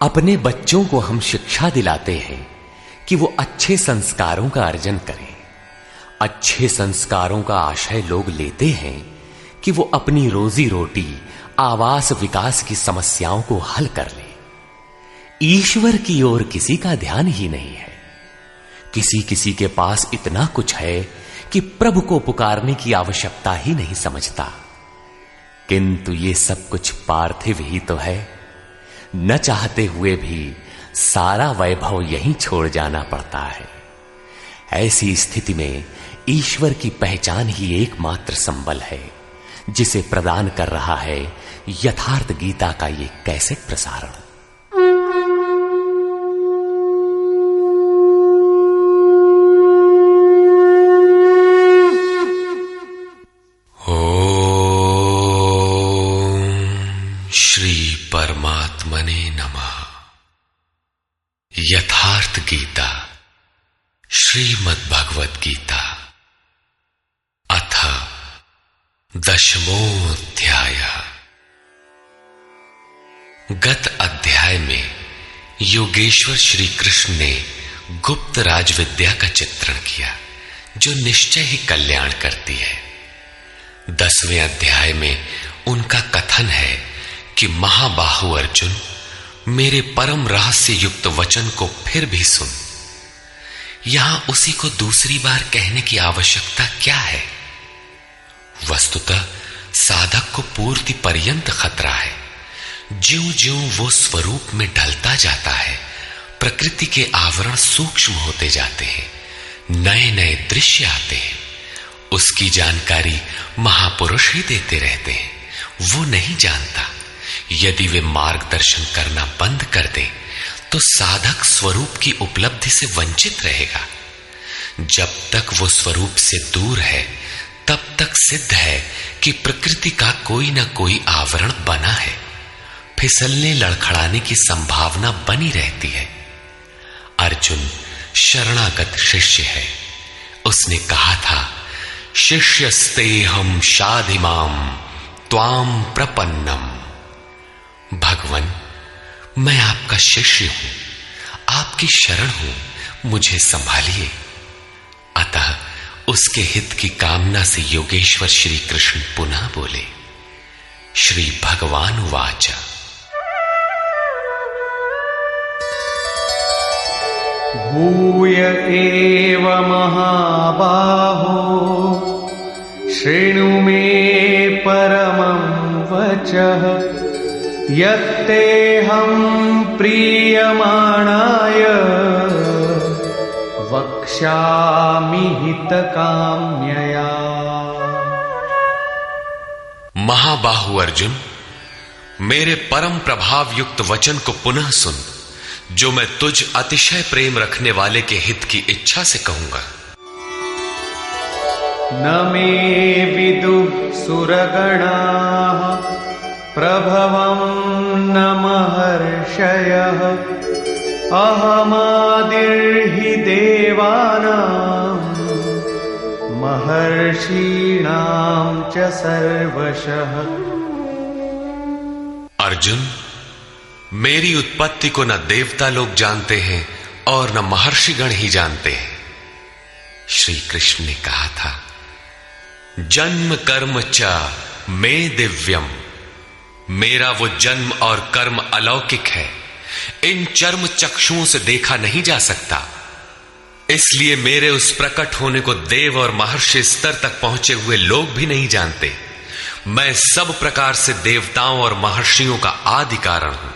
अपने बच्चों को हम शिक्षा दिलाते हैं कि वो अच्छे संस्कारों का अर्जन करें। अच्छे संस्कारों का आशय लोग लेते हैं कि वो अपनी रोजी रोटी, आवास, विकास की समस्याओं को हल कर ले। ईश्वर की ओर किसी का ध्यान ही नहीं है। किसी किसी के पास इतना कुछ है कि प्रभु को पुकारने की आवश्यकता ही नहीं समझता। किंतु ये सब कुछ पार्थिव ही तो है। न चाहते हुए भी सारा वैभव यहीं छोड़ जाना पड़ता है। ऐसी स्थिति में ईश्वर की पहचान ही एकमात्र संबल है, जिसे प्रदान कर रहा है यथार्थ गीता का ये कैसेट प्रसारण। परमात्मने नमः। यथार्थ गीता, श्रीमद् भगवत गीता, अथ 10वां अध्याय। गत अध्याय में योगेश्वर श्री कृष्ण ने गुप्त राजविद्या का चित्रण किया, जो निश्चय ही कल्याण करती है। 10वें अध्याय में उनका कथन है कि महाबाहु अर्जुन, मेरे परम रहस्य युक्त वचन को फिर भी सुन। यहां उसी को दूसरी बार कहने की आवश्यकता क्या है? वस्तुतः साधक को पूर्ति पर्यंत खतरा है। ज्यों ज्यों वो स्वरूप में ढलता जाता है, प्रकृति के आवरण सूक्ष्म होते जाते हैं, नए नए दृश्य आते हैं। उसकी जानकारी महापुरुष ही देते रहते हैं, वो नहीं जानता। यदि वे मार्गदर्शन करना बंद कर दे तो साधक स्वरूप की उपलब्धि से वंचित रहेगा। जब तक वो स्वरूप से दूर है, तब तक सिद्ध है कि प्रकृति का कोई ना कोई आवरण बना है। फिसलने लड़खड़ाने की संभावना बनी रहती है। अर्जुन शरणागत शिष्य है। उसने कहा था, शिष्यस्तेहं शाधिमाम त्वाम प्रपन्नम। भगवान, मैं आपका शिष्य हूं, आपकी शरण हूं, मुझे संभालिए। अतः उसके हित की कामना से योगेश्वर श्री कृष्ण पुनः बोले। श्री भगवान उवाच। भूय एव महाबाहो शृणु मे परमं वचः यत्तेऽहं प्रीयमाणाय वक्ष्यामि हितकाम्यया। महाबाहु अर्जुन, मेरे परम प्रभाव युक्त वचन को पुनः सुन, जो मैं तुझ अतिशय प्रेम रखने वाले के हित की इच्छा से कहूंगा। न मे विदुः सुरगणाः प्रभवं न महर्षयः अहमादिर्हि देवानां महर्षीणां च सर्वशः। अर्जुन, मेरी उत्पत्ति को न देवता लोग जानते हैं और न महर्षिगण ही जानते हैं। श्री कृष्ण ने कहा था, जन्म कर्म च मे दिव्यम। मेरा वो जन्म और कर्म अलौकिक है, इन चर्म चक्षुओं से देखा नहीं जा सकता। इसलिए मेरे उस प्रकट होने को देव और महर्षि स्तर तक पहुंचे हुए लोग भी नहीं जानते। मैं सब प्रकार से देवताओं और महर्षियों का आदि कारण हूं।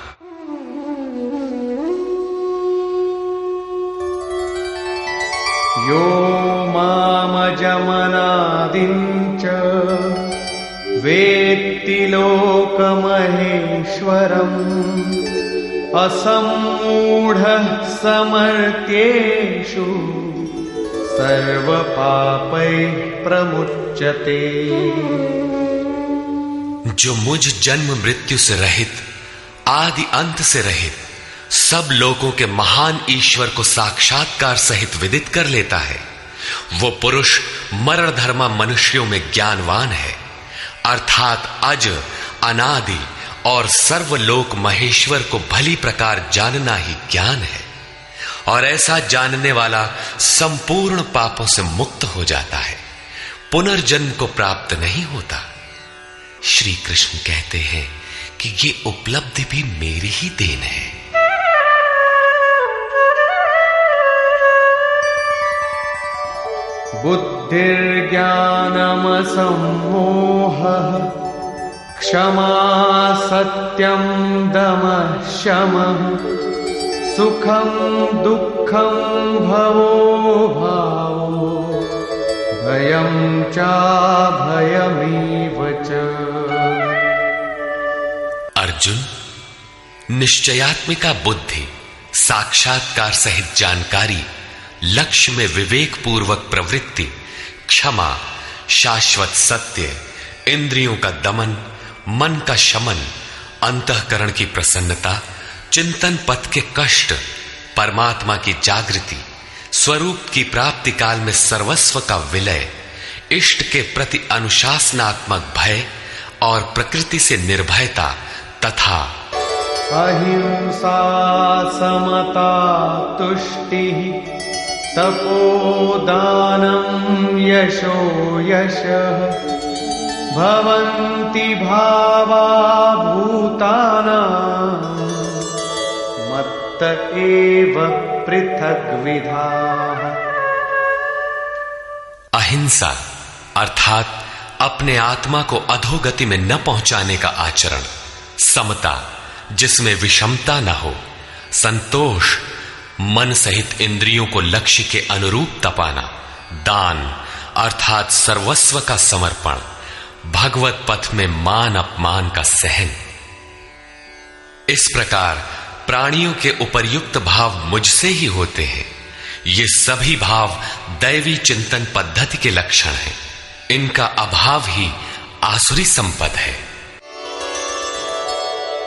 यो मामजमनादिं च वेत्ति लोकमहेश्वरम् असम्मूढः समर्थ्येषु सर्वपापैः प्रमुच्यते। जो मुझ जन्म मृत्यु से रहित, आदि अंत से रहित, सब लोगों के महान ईश्वर को साक्षात्कार सहित विदित कर लेता है, वो पुरुष मरणधर्मा मनुष्यों में ज्ञानवान है, अर्थात अज, अनादि और सर्वलोक महेश्वर को भली प्रकार जानना ही ज्ञान है, और ऐसा जानने वाला संपूर्ण पापों से मुक्त हो जाता है, पुनर्जन्म को प्राप्त नहीं होता। श्री कृष्ण कहते हैं कि ये उपलब्धि भी मेरी ही देन है। बुद्धिर्ज्ञानमसम्मोहः क्षमा सत्यं दमः शमः सुखं दुःखं भवो भावो भयं चाभयमेव च। अर्जुन, निश्चयात्मिका बुद्धि, साक्षात्कार सहित जानकारी, लक्ष्य में विवेक पूर्वक प्रवृत्ति, क्षमा, शाश्वत सत्य, इंद्रियों का दमन, मन का शमन, अंतःकरण की प्रसन्नता, चिंतन पथ के कष्ट, परमात्मा की जागृति, स्वरूप की प्राप्ति काल में सर्वस्व का विलय, इष्ट के प्रति अनुशासनात्मक भय और प्रकृति से निर्भयता तथा अहिंसा समता तुष्टिः तपोदानं यशो यशः भवन्ति भावा भूतानां मत्त एव पृथग्विधाः। अहिंसा अर्थात अपने आत्मा को अधोगति में न पहुंचाने का आचरण, समता जिसमें विषमता न हो, संतोष मन सहित इंद्रियों को लक्ष्य के अनुरूप तपाना, दान अर्थात सर्वस्व का समर्पण, भगवत पथ में मान अपमान का सहन। इस प्रकार प्राणियों के उपर्युक्त भाव मुझसे ही होते हैं। ये सभी भाव दैवी चिंतन पद्धति के लक्षण हैं। इनका अभाव ही आसुरी संपद है।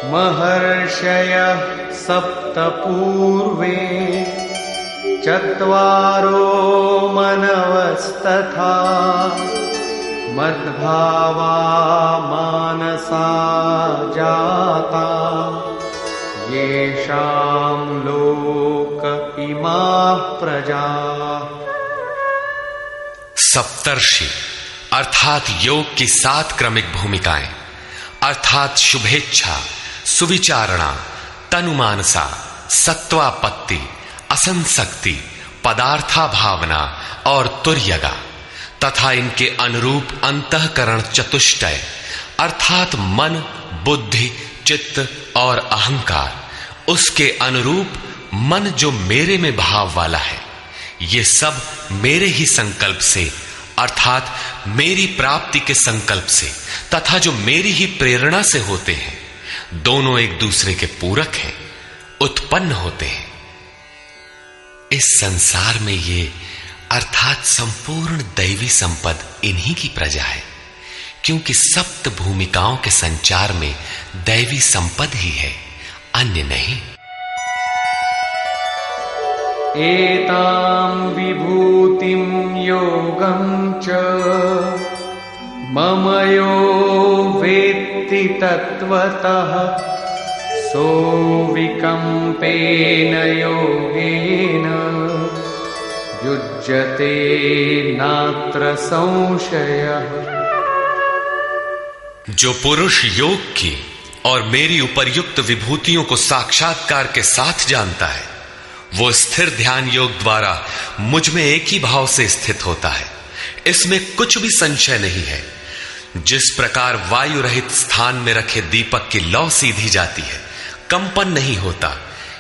महर्षयः सप्त पूर्वे चत्वारो मनवस्तथा मद्भावा मानसा जाता येषां लोक इमाः प्रजाः। सप्तर्षि अर्थात योग की 7 क्रमिक भूमिकाएं अर्थात शुभेच्छा, सुविचारणा, तनुमानसा, सत्वापत्ति, असंसक्ति, पदार्था भावना और तुर्यगा तथा इनके अनुरूप अंतःकरण चतुष्टय अर्थात मन, बुद्धि, चित्त और अहंकार, उसके अनुरूप मन जो मेरे में भाव वाला है, ये सब मेरे ही संकल्प से अर्थात मेरी प्राप्ति के संकल्प से तथा जो मेरी ही प्रेरणा से होते हैं, दोनों एक दूसरे के पूरक हैं, उत्पन्न होते हैं। इस संसार में ये अर्थात संपूर्ण दैवी संपद इन्हीं की प्रजा है, क्योंकि सप्त भूमिकाओं के संचार में दैवी संपद ही है, अन्य नहीं। एतां विभूतिं योगं च मम यो वेत्ति तत्वतः सोऽविकम्पेन योगेन युज्यते नात्र संशयः। जो पुरुष योग की और मेरी उपर्युक्त विभूतियों को साक्षात्कार के साथ जानता है, वो स्थिर ध्यान योग द्वारा मुझ में एक ही भाव से स्थित होता है। इसमें कुछ भी संशय नहीं है। जिस प्रकार वायु रहित स्थान में रखे दीपक की लौ सीधी जाती है, कंपन नहीं होता,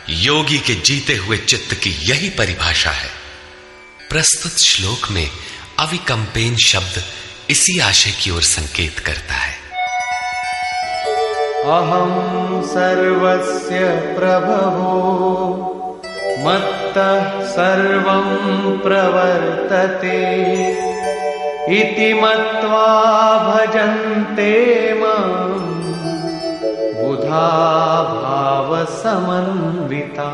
योगी के जीते हुए चित्त की यही परिभाषा है। प्रस्तुत श्लोक में अविकंपेन शब्द इसी आशय की ओर संकेत करता है। अहं सर्वस्य प्रभवो मत्तः सर्वं प्रवर्तते इति मत्वा भजन्ते मां बुधा भाव समन्विता।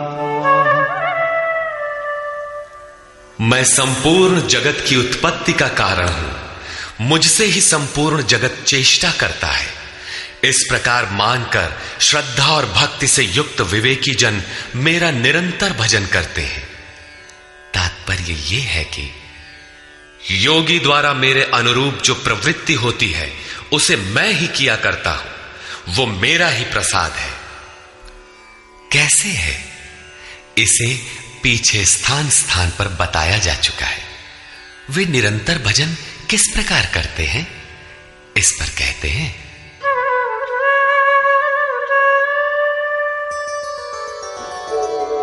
मैं संपूर्ण जगत की उत्पत्ति का कारण हूं, मुझसे ही संपूर्ण जगत चेष्टा करता है। इस प्रकार मानकर श्रद्धा और भक्ति से युक्त विवेकी जन मेरा निरंतर भजन करते हैं। तात्पर्य यह है कि योगी द्वारा मेरे अनुरूप जो प्रवृत्ति होती है उसे मैं ही किया करता हूं, वो मेरा ही प्रसाद है। कैसे है, इसे पीछे स्थान स्थान पर बताया जा चुका है। वे निरंतर भजन किस प्रकार करते हैं, इस पर कहते हैं,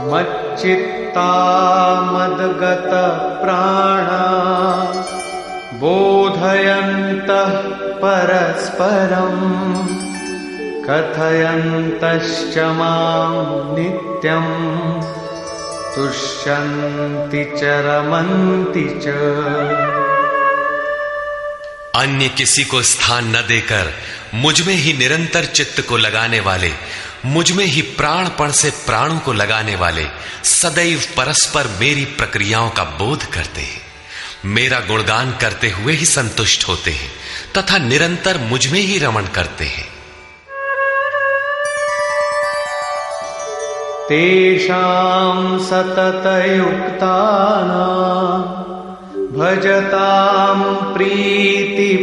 मच्चित्ता मद्गत प्राणा बोधयन्तः परस्परम् कथयन्तश्च मां नित्यं तुष्यन्ति च रमन्ति च। अन्य किसी को स्थान न देकर मुझ में ही निरंतर चित्त को लगाने वाले, मुझ में ही प्राणपण से प्राणों को लगाने वाले सदैव परस्पर मेरी प्रक्रियाओं का बोध करते हैं, मेरा गुणगान करते हुए ही संतुष्ट होते हैं तथा निरंतर मुझ में ही रमण करते हैं। तेषां सततयुक्तानां भजतां प्रीतिपूर्वकम्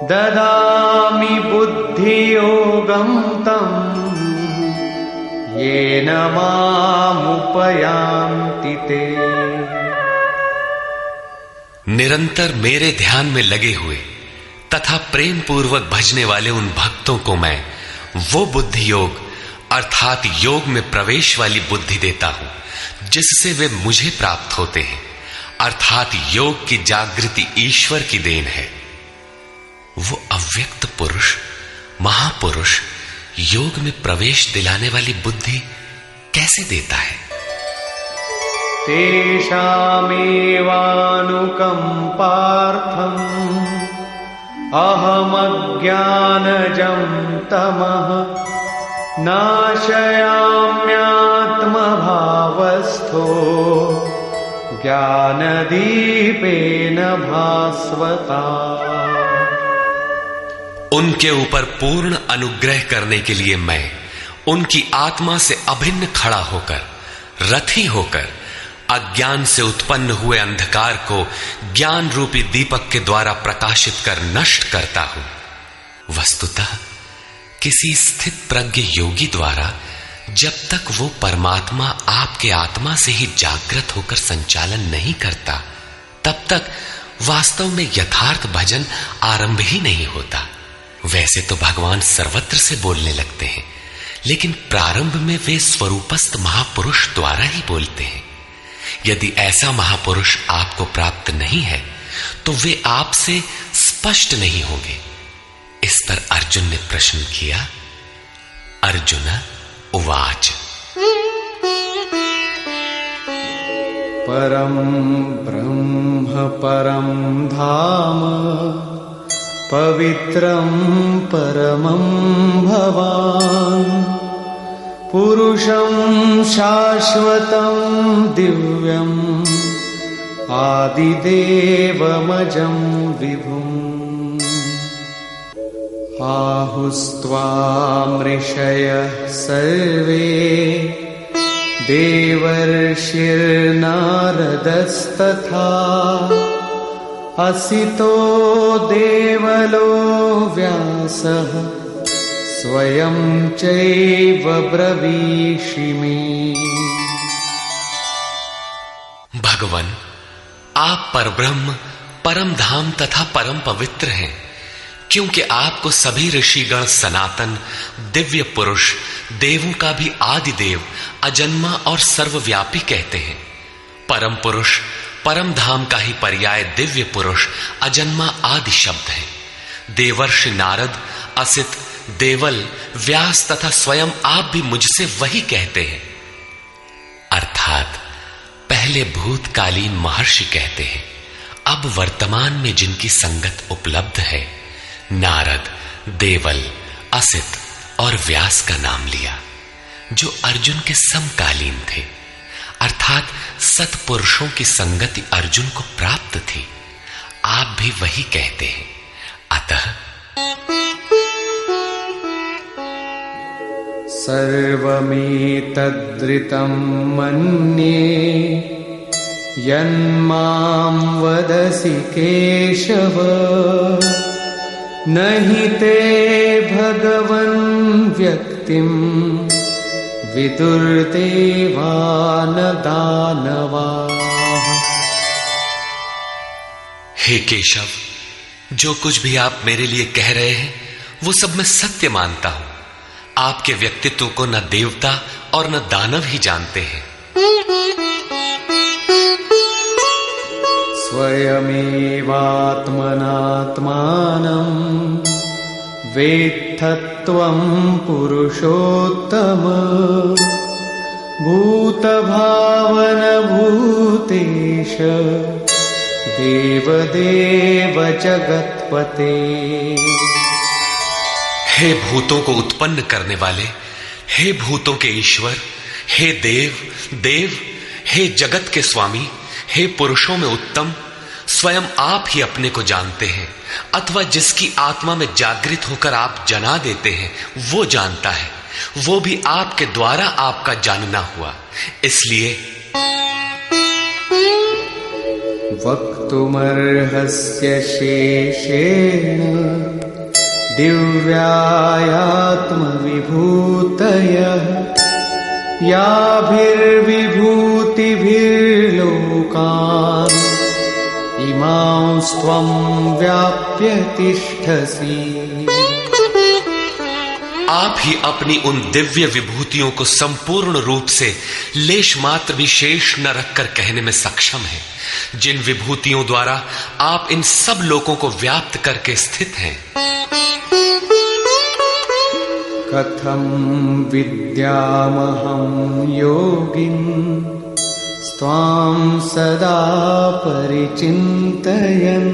ददामि बुद्धियोगं तं येन मामुपयान्ति ते। निरंतर मेरे ध्यान में लगे हुए तथा प्रेम पूर्वक भजने वाले उन भक्तों को मैं वो बुद्धि योग अर्थात योग में प्रवेश वाली बुद्धि देता हूं जिससे वे मुझे प्राप्त होते हैं, अर्थात योग की जागृति ईश्वर की देन है। वो अव्यक्त पुरुष महापुरुष योग में प्रवेश दिलाने वाली बुद्धि कैसे देता है? तेषामेवानुकंपार्थम् अहमज्ञानजं तमः नाशयाम्यात्मभावस्थो ज्ञानदीपेन भास्वता। उनके ऊपर पूर्ण अनुग्रह करने के लिए मैं उनकी आत्मा से अभिन्न खड़ा होकर, रथी होकर अज्ञान से उत्पन्न हुए अंधकार को ज्ञान रूपी दीपक के द्वारा प्रकाशित कर नष्ट करता हूं। वस्तुतः किसी स्थित प्रज्ञ योगी द्वारा जब तक वो परमात्मा आपके आत्मा से ही जागृत होकर संचालन नहीं करता, तब तक वास्तव में यथार्थ भजन आरंभ ही नहीं होता। वैसे तो भगवान सर्वत्र से बोलने लगते हैं, लेकिन प्रारंभ में वे स्वरूपस्थ महापुरुष द्वारा ही बोलते हैं। यदि ऐसा महापुरुष आपको प्राप्त नहीं है तो वे आपसे स्पष्ट नहीं होंगे। इस पर अर्जुन ने प्रश्न किया। अर्जुन उवाच परम ब्रह्म परम धाम पवित्रं परमं भवान् पुरुषं शाश्वतं दिव्यम् आदिदेवमजं विभुम् आहुस्त्वामृषयः सर्वे देवर्षिर्नारदस्तथा असितो देवलो व्यासः स्वयं चैव ब्रवीषि मे। भगवान, आप परब्रह्म परम धाम तथा परम पवित्र हैं, क्योंकि आपको सभी ऋषिगण सनातन दिव्य पुरुष, देवों का भी आदि देव, अजन्मा और सर्वव्यापी कहते हैं। परम पुरुष परम धाम का ही पर्याय दिव्य पुरुष अजन्मा आदि शब्द है। देवर्षि नारद, असित, देवल, व्यास तथा स्वयं आप भी मुझसे वही कहते हैं। अर्थात पहले भूतकालीन महर्षि कहते हैं, अब वर्तमान में जिनकी संगत उपलब्ध है, नारद, देवल, असित और व्यास का नाम लिया, जो अर्जुन के समकालीन थे, अर्थात सत्पुरुषों की संगति अर्जुन को प्राप्त थी। आप भी वही कहते हैं। अतः सर्वमेतद्ऋतं मन्ये यन्मां वदसि केशव नहि ते भगवन् व्यक्तिं विदुर्देवान दानवाः। हे केशव, जो कुछ भी आप मेरे लिए कह रहे हैं वो सब मैं सत्य मानता हूं। आपके व्यक्तित्व को न देवता और न दानव ही जानते हैं। स्वयमेवात्मनात्मानं वेत्थत्वं पुरुषोत्तम भूतभावनभूतेश देवदेव जगत्पते। हे भूतों को उत्पन्न करने वाले, हे भूतों के ईश्वर, हे देव देव, हे जगत के स्वामी, हे पुरुषों में उत्तम, स्वयं आप ही अपने को जानते हैं अथवा जिसकी आत्मा में जागृत होकर आप जना देते हैं वो जानता है। वो भी आपके द्वारा आपका जानना हुआ। इसलिए वक्तुमर्हस्य शेषेण दिव्यायात्मविभूतयः याभिर्विभूतिभिर्लोकान् इमांस्त्वं व्याप्य तिष्ठसि। आप ही अपनी उन दिव्य विभूतियों को संपूर्ण रूप से लेश मात्र भी शेष न रखकर कहने में सक्षम हैं, जिन विभूतियों द्वारा आप इन सब लोगों को व्याप्त करके स्थित हैं। कथं विद्यामहं योगिन् स्वां सदा परिचिन्तयन्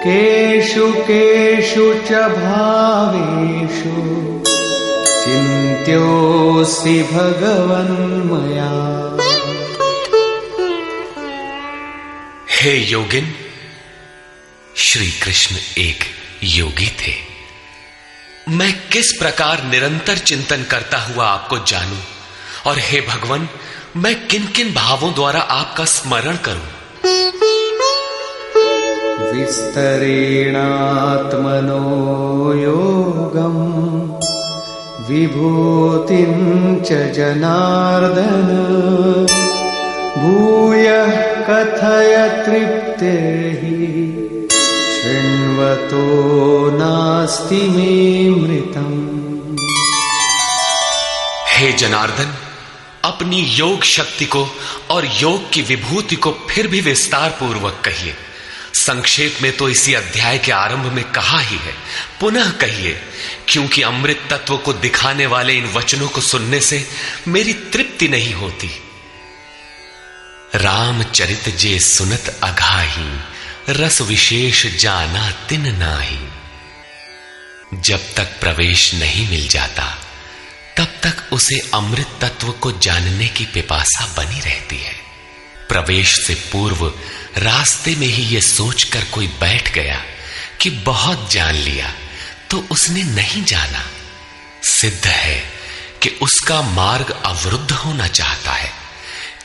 केषु केषु च भावेषु चिन्त्योऽसि भगवन्मया। हे योगिन, श्री कृष्ण एक योगी थे। मैं किस प्रकार निरंतर चिंतन करता हुआ आपको जानूं, और हे भगवान, मैं किन किन भावों द्वारा आपका स्मरण करूं। विस्तरेणात्मनो योगं विभूतिं च जनार्दन भूयः कथय तृप्तिर्हि शृण्वतो नास्ति मे मृतम्। हे जनार्दन, अपनी योग शक्ति को और योग की विभूति को फिर भी विस्तार पूर्वक कहिए। संक्षेप में तो इसी अध्याय के आरंभ में कहा ही है, पुनः कहिए, क्योंकि अमृत तत्व को दिखाने वाले इन वचनों को सुनने से मेरी तृप्ति नहीं होती। रामचरित जे सुनत अघाही रस विशेष जाना तिन नाही। जब तक प्रवेश नहीं मिल जाता तब तक उसे अमृत तत्व को जानने की पिपासा बनी रहती है। प्रवेश से पूर्व रास्ते में ही यह सोचकर कोई बैठ गया कि बहुत जान लिया, तो उसने नहीं जाना। सिद्ध है कि उसका मार्ग अवरुद्ध होना चाहता है।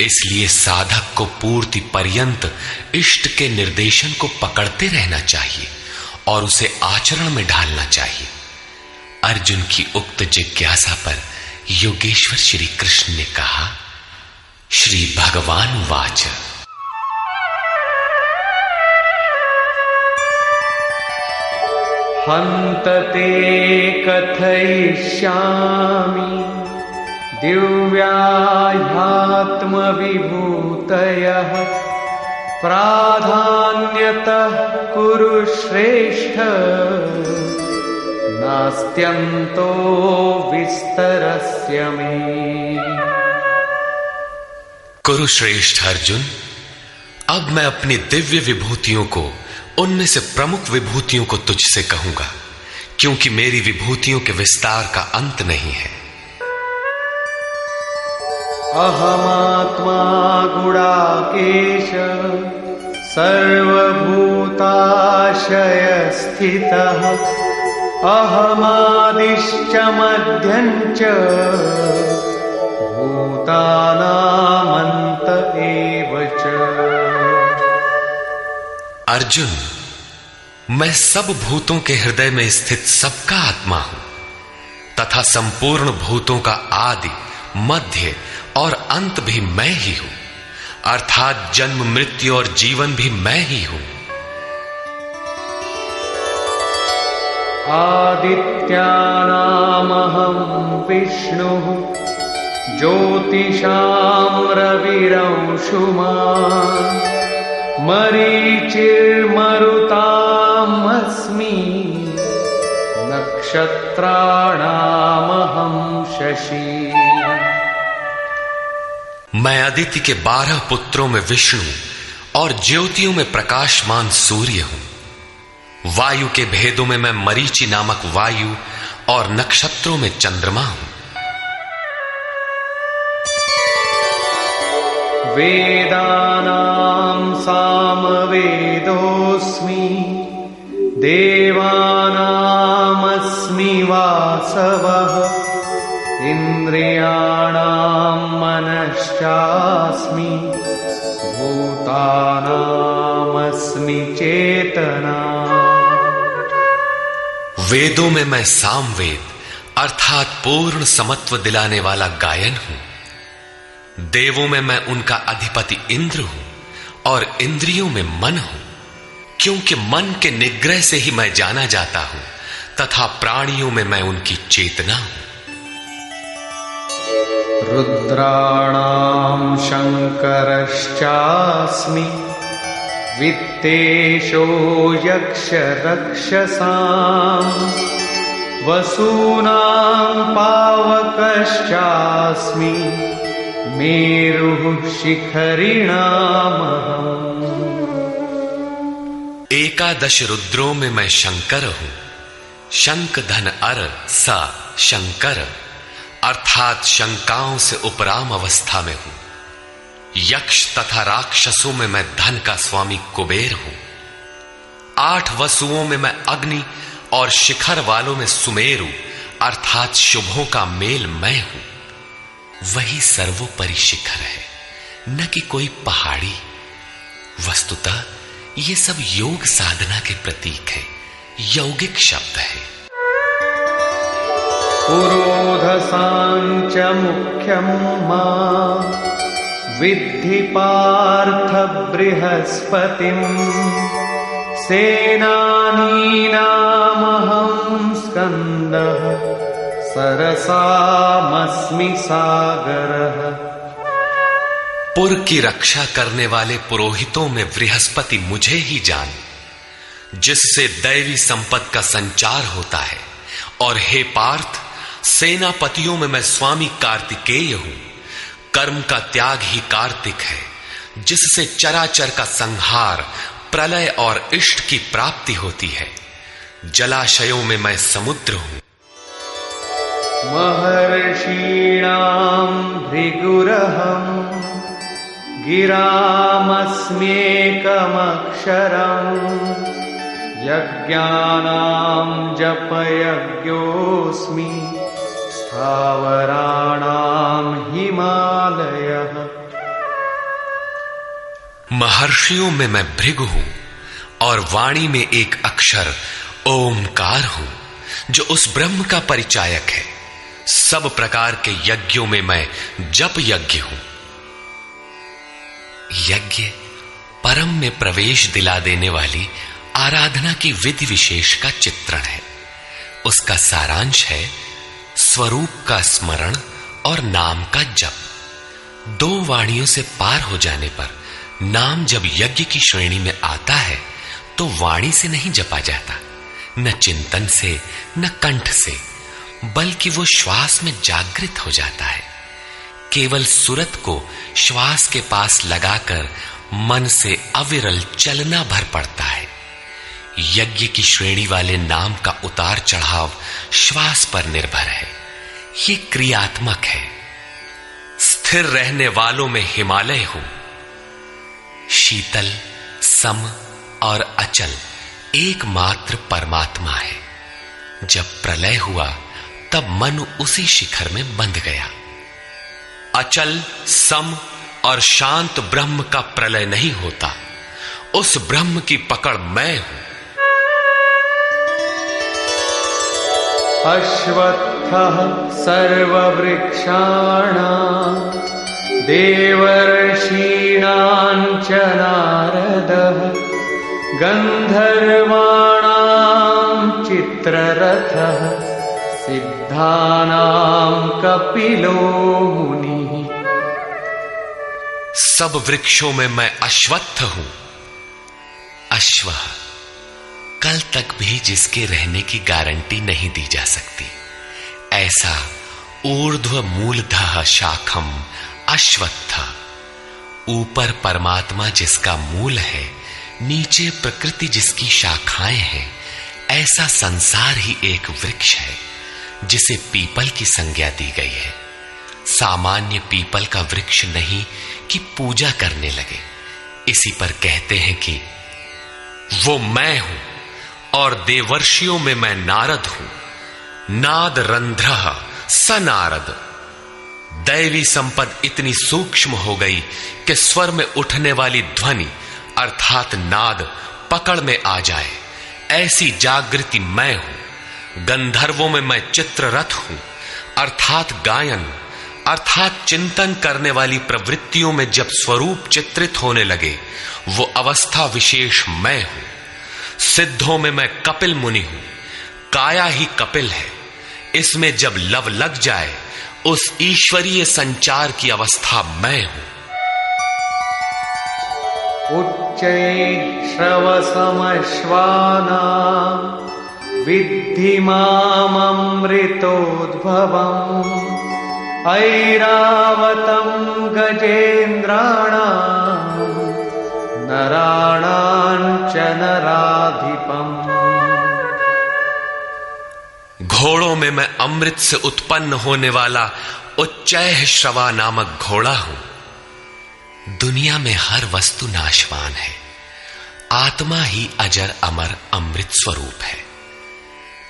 इसलिए साधक को पूर्ति पर्यंत इष्ट के निर्देशन को पकड़ते रहना चाहिए और उसे आचरण में ढालना चाहिए। अर्जुन की उक्त जिज्ञासा पर योगेश्वर श्री कृष्ण ने कहा, श्री भगवान वाच, हन्तते कथयिष्यामि दिव्याह्यात्मविभूतयः प्राधान्यतः कुरु श्रेष्ठ नास्त्यन्तो विस्तरस्य मे। कुरुश्रेष्ठ अर्जुन, अब मैं अपनी दिव्य विभूतियों को, उनमें से प्रमुख विभूतियों को तुझसे कहूंगा, क्योंकि मेरी विभूतियों के विस्तार का अंत नहीं है। अहमात्मा गुणाकेश सर्वभूताशय स्थितः अहमादित्य आदिश्च मध्यं च भूतानामन्त एव च। अर्जुन, मैं सब भूतों के हृदय में स्थित सबका आत्मा हूं तथा संपूर्ण भूतों का आदि, मध्य और अंत भी मैं ही हूं, अर्थात जन्म, मृत्यु और जीवन भी मैं ही हूं। आदित्यानामहं विष्णुः ज्योतिषां रविरंशुमान् मरीचिर्मरुतामस्मि नक्षत्राणामहं शशि। मैं अदिति के 12 पुत्रों में विष्णु और ज्योतियों में प्रकाशमान सूर्य हूं। वायु के भेदों में मैं मरीचि नामक वायु और नक्षत्रों में चंद्रमा हूं। वेदानां सामवेदोऽस्मि देवानामस्मि वासवः इन्द्रियाणां मनश्चास्मि भूतानामस्मि चेतना। वेदों में मैं सामवेद अर्थात पूर्ण समत्व दिलाने वाला गायन हूं। देवों में मैं उनका अधिपति इंद्र हूं और इंद्रियों में मन हूं, क्योंकि मन के निग्रह से ही मैं जाना जाता हूं तथा प्राणियों में मैं उनकी चेतना हूं। रुद्राणां शंकरश्चास्मि वित्तेषो यक्षरक्षसां वसूनां पावकश्चास्मि मेरुः शिखरिणामहम्। 11 रुद्रों में मैं शंकर हूं। शंख धन अर सा शंकर अर्थात शंकाओं से उपराम अवस्था में हूं। यक्ष तथा राक्षसों में मैं धन का स्वामी कुबेर हूं। 8 वसुओं में मैं अग्नि और शिखर वालों में सुमेरु अर्थात शुभों का मेल मैं हूं। वही सर्वोपरि शिखर है, न कि कोई पहाड़ी। वस्तुतः ये सब योग साधना के प्रतीक है, यौगिक शब्द है। पुरोधसांच मुख्यं मां विद्धि पार्थ बृहस्पतिं सेनानीनामहं स्कन्दः सरसामस्मि सागरः। पुर की रक्षा करने वाले पुरोहितों में बृहस्पति मुझे ही जान, जिससे दैवी संपत्ति का संचार होता है। और हे पार्थ, सेनापतियों में मैं स्वामी कार्तिकेय हूं। कर्म का त्याग ही कार्तिक है, जिससे चराचर का संहार, प्रलय और इष्ट की प्राप्ति होती है। जलाशयों में मैं समुद्र हूं। महर्षीणां भृगुरहं गिरामस्म्येकमक्षरम् यज्ञानां जपयज्ञोऽस्मि स्थावराणां हिमालयः। महर्षियों में मैं भृगु हूं और वाणी में एक अक्षर ओमकार हूं, जो उस ब्रह्म का परिचायक है। सब प्रकार के यज्ञों में मैं जप यज्ञ हूं। यज्ञ परम में प्रवेश दिला देने वाली आराधना की विधि विशेष का चित्रण है। उसका सारांश है स्वरूप का स्मरण और नाम का जप। 2 वाणियों से पार हो जाने पर नाम जब यज्ञ की श्रेणी में आता है तो वाणी से नहीं जपा जाता, न चिंतन से, न कंठ से, बल्कि वो श्वास में जागृत हो जाता है। केवल सुरत को श्वास के पास लगाकर मन से अविरल चलना भर पड़ता है। यज्ञ की श्रेणी वाले नाम का उतार चढ़ाव श्वास पर निर्भर है। ये क्रियात्मक है। स्थिर रहने वालों में हिमालय हूं। शीतल, सम और अचल एकमात्र परमात्मा है। जब प्रलय हुआ तब मनु उसी शिखर में बंध गया। अचल, सम और शांत ब्रह्म का प्रलय नहीं होता, उस ब्रह्म की पकड़ मैं हूं। अश्वत्थः सर्ववृक्षाणां देवर्षीणां च नारदः गन्धर्वाणां चित्ररथः सिद्धानां कपिलो मुनिः। सब वृक्षों में मैं अश्वत्थ हूं। अश्व कल तक भी जिसके रहने की गारंटी नहीं दी जा सकती, ऐसा ऊर्ध्व मूलधः शाखम अश्वत्थ। ऊपर परमात्मा जिसका मूल है, नीचे प्रकृति जिसकी शाखाएं हैं, ऐसा संसार ही एक वृक्ष है जिसे पीपल की संज्ञा दी गई है। सामान्य पीपल का वृक्ष नहीं कि पूजा करने लगे। इसी पर कहते हैं कि वो मैं हूं और देवर्षियों में मैं नारद हूं। नाद रंध्रः स नारद। दैवी संपद इतनी सूक्ष्म हो गई कि स्वर में उठने वाली ध्वनि अर्थात नाद पकड़ में आ जाए, ऐसी जागृति मैं हूं। गंधर्वों में मैं चित्ररथ हूं, अर्थात गायन अर्थात चिंतन करने वाली प्रवृत्तियों में जब स्वरूप चित्रित होने लगे, वो अवस्था विशेष मैं हूं। सिद्धों में मैं कपिल मुनि हूं, काया ही कपिल है। इसमें जब लव लग जाए, उस ईश्वरीय संचार की अवस्था मैं हूं। उच्चैश्रवसमश्वानां विद्धि माममृतोद्भवम् ऐरावतं गजेन्द्राणां नराणां च नराधिपम्। घोड़ों में मैं अमृत से उत्पन्न होने वाला उच्चैः श्रवा नामक घोड़ा हूं। दुनिया में हर वस्तु नाशवान है, आत्मा ही अजर अमर अमृत स्वरूप है।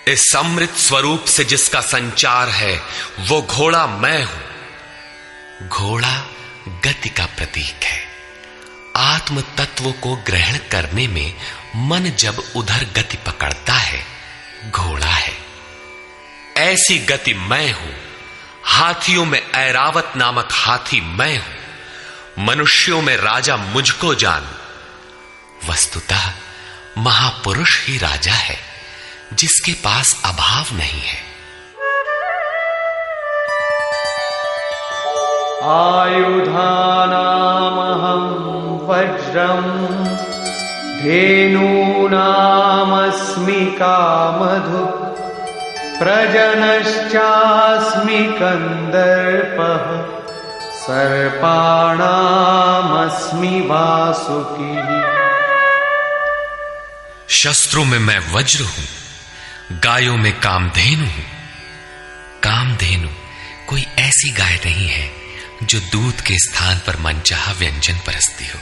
इस अमृत स्वरूप से जिसका संचार है, वो घोड़ा मैं हूं। घोड़ा गति का प्रतीक है। आत्म तत्व को ग्रहण करने में मन जब उधर गति पकड़ता है, घोड़ा है। ऐसी गति मैं हूं। हाथियों में ऐरावत नामक हाथी मैं हूं। मनुष्यों में राजा मुझको जान। वस्तुतः महापुरुष ही राजा है, जिसके पास अभाव नहीं है। आयुधानामहं वज्रं धेनूनामस्मि कामधुक् प्रजनश्चास्मि कंदर्पः सर्पाणामस्मि वासुकी। शस्त्रों में मैं वज्र हूं, गायों में कामधेनु हूं। कामधेनु कोई ऐसी गाय नहीं है जो दूध के स्थान पर मनचाहा व्यंजन परसती हो।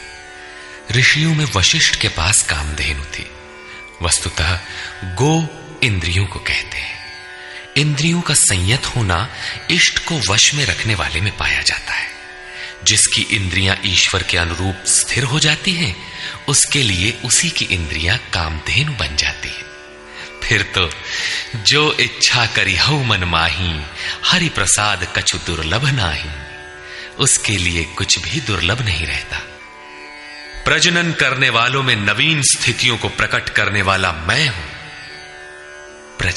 ऋषियों में वशिष्ठ के पास कामधेनु थी। वस्तुतः गो इंद्रियों को कहते हैं। इंद्रियों का संयत होना इष्ट को वश में रखने वाले में पाया जाता है। जिसकी इंद्रियां ईश्वर के अनुरूप स्थिर हो जाती हैं, उसके लिए उसी की इंद्रियां कामधेनु बन जाती है। फिर तो जो इच्छा करी हऊ मन माही, हरि प्रसाद कछु दुर्लभ नाही। उसके लिए कुछ भी दुर्लभ नहीं रहता। प्रजनन करने वालों में नवीन स्थितियों को प्रकट करने वाला मैं हूं।